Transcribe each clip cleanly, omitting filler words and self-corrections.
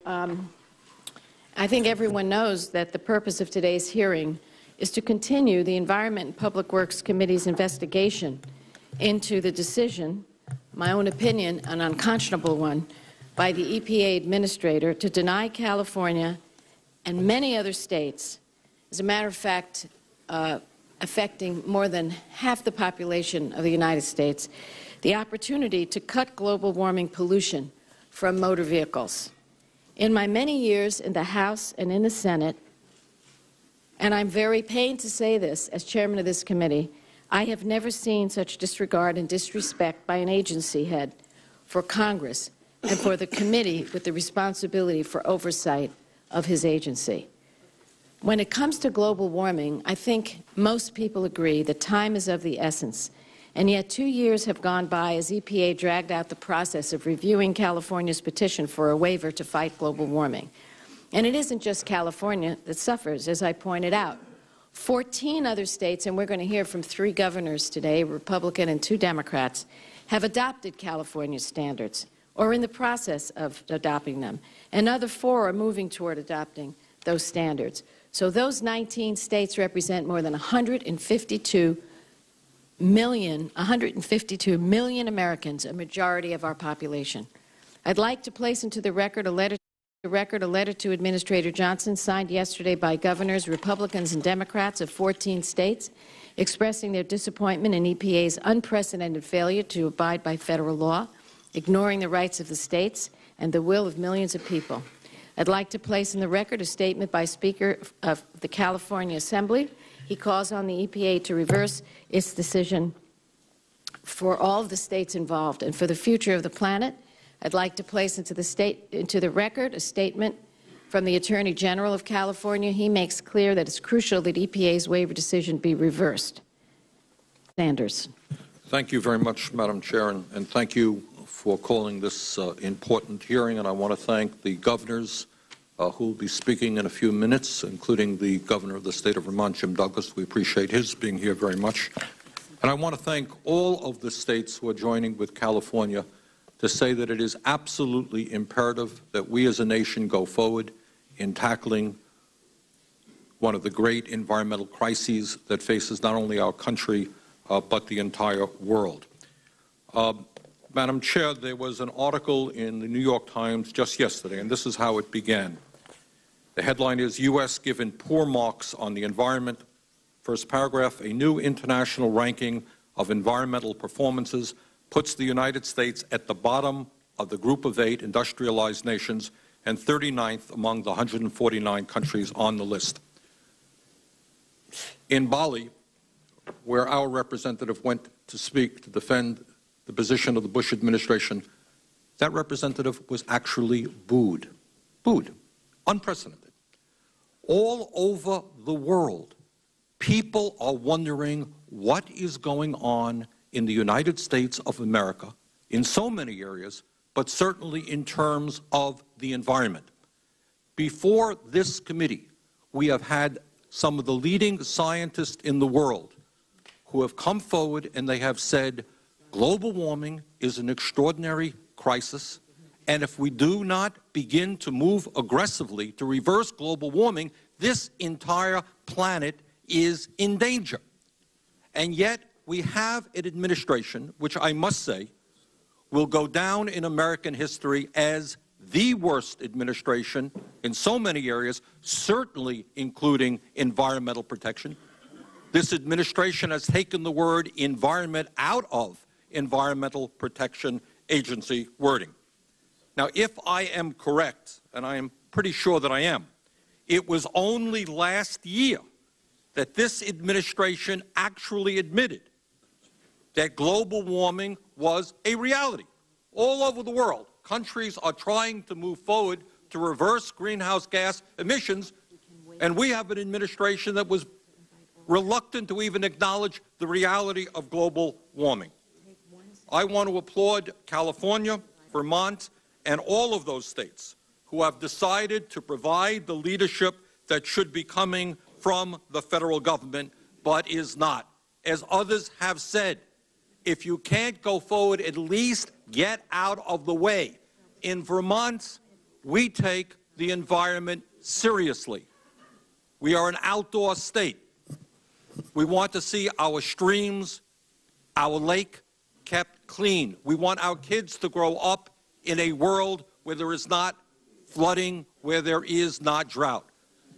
I think everyone knows that the purpose of today's hearing is to continue the Environment and Public Works Committee's investigation into the decision, my own opinion, an unconscionable one, by the EPA Administrator to deny California and many other states, as a matter of fact, affecting more than half the population of the United States, the opportunity to cut global warming pollution from motor vehicles. In my many years in the House and in the Senate, and I'm very pained to say this as chairman of this committee, I have never seen such disregard and disrespect by an agency head for Congress and for the committee with the responsibility for oversight of his agency. When it comes to global warming, I think most people agree that time is of the essence. And yet 2 years have gone by as EPA dragged out the process of reviewing California's petition for a waiver to fight global warming. And it isn't just California that suffers, as I pointed out. 14 other states, and we're going to hear from 3 governors today, Republican and 2 Democrats, have adopted California's standards or are in the process of adopting them. Another 4 are moving toward adopting those standards. So those 19 states represent more than 152 million Americans, a majority of our population. I'd like to place into the record a letter to Administrator Johnson signed yesterday by governors, Republicans and Democrats of 14 states, expressing their disappointment in EPA's unprecedented failure to abide by federal law, ignoring the rights of the states and the will of millions of people. I'd like to place in the record a statement by Speaker of the California Assembly. He calls on the EPA to reverse its decision for all of the states involved and for the future of the planet. I'd like to place into the record a statement from the Attorney General of California. He makes clear that it's crucial that EPA's waiver decision be reversed. Sanders. Thank you very much, Madam Chair, and thank you for calling this important hearing. And I want to thank the governors who will be speaking in a few minutes, including the governor of the state of Vermont, Jim Douglas. We appreciate his being here very much. And I want to thank all of the states who are joining with California to say that it is absolutely imperative that we as a nation go forward in tackling one of the great environmental crises that faces not only our country, but the entire world. Madam Chair, there was an article in the New York Times just yesterday, and this is how it began. The headline is, U.S. given poor marks on the environment. First paragraph, a new international ranking of environmental performances puts the United States at the bottom of the group of 8 industrialized nations and 39th among the 149 countries on the list. In Bali, where our representative went to speak to defend the position of the Bush administration, that representative was actually booed. Booed. Unprecedented. All over the world, people are wondering what is going on in the United States of America in so many areas, but certainly in terms of the environment. Before this committee, we have had some of the leading scientists in the world who have come forward and they have said global warming is an extraordinary crisis, and if we do not begin to move aggressively to reverse global warming, this entire planet is in danger. And yet we have an administration, which I must say will go down in American history as the worst administration in so many areas, certainly including environmental protection. This administration has taken the word environment out of Environmental Protection Agency wording. Now, if I am correct, and I am pretty sure that I am, it was only last year that this administration actually admitted that global warming was a reality. All over the world, countries are trying to move forward to reverse greenhouse gas emissions, and we have an administration that was reluctant to even acknowledge the reality of global warming. I want to applaud California, Vermont, and all of those states who have decided to provide the leadership that should be coming from the federal government, but is not. As others have said, if you can't go forward, at least get out of the way. In Vermont, we take the environment seriously. We are an outdoor state. We want to see our streams, our lake kept clean. We want our kids to grow up in a world where there is not flooding, where there is not drought.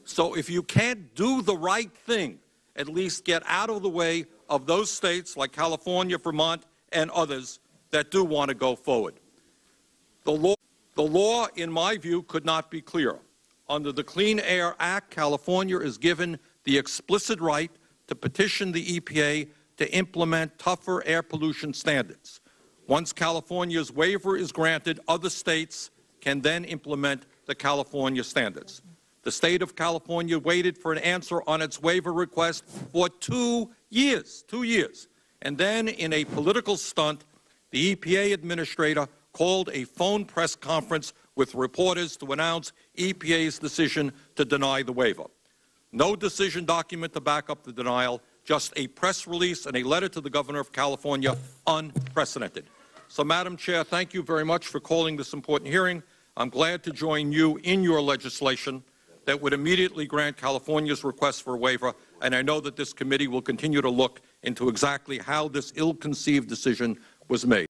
So if you can't do the right thing, at least get out of the way of those states like California, Vermont, and others that do want to go forward. The law, in my view, could not be clearer. Under the Clean Air Act, California is given the explicit right to petition the EPA to implement tougher air pollution standards. Once California's waiver is granted, other states can then implement the California standards. The state of California waited for an answer on its waiver request for 2 years, and then in a political stunt, the EPA Administrator called a phone press conference with reporters to announce EPA's decision to deny the waiver. No decision document to back up the denial, just a press release and a letter to the Governor of California, unprecedented. So, Madam Chair, thank you very much for calling this important hearing. I'm glad to join you in your legislation that would immediately grant California's request for a waiver, and I know that this committee will continue to look into exactly how this ill-conceived decision was made.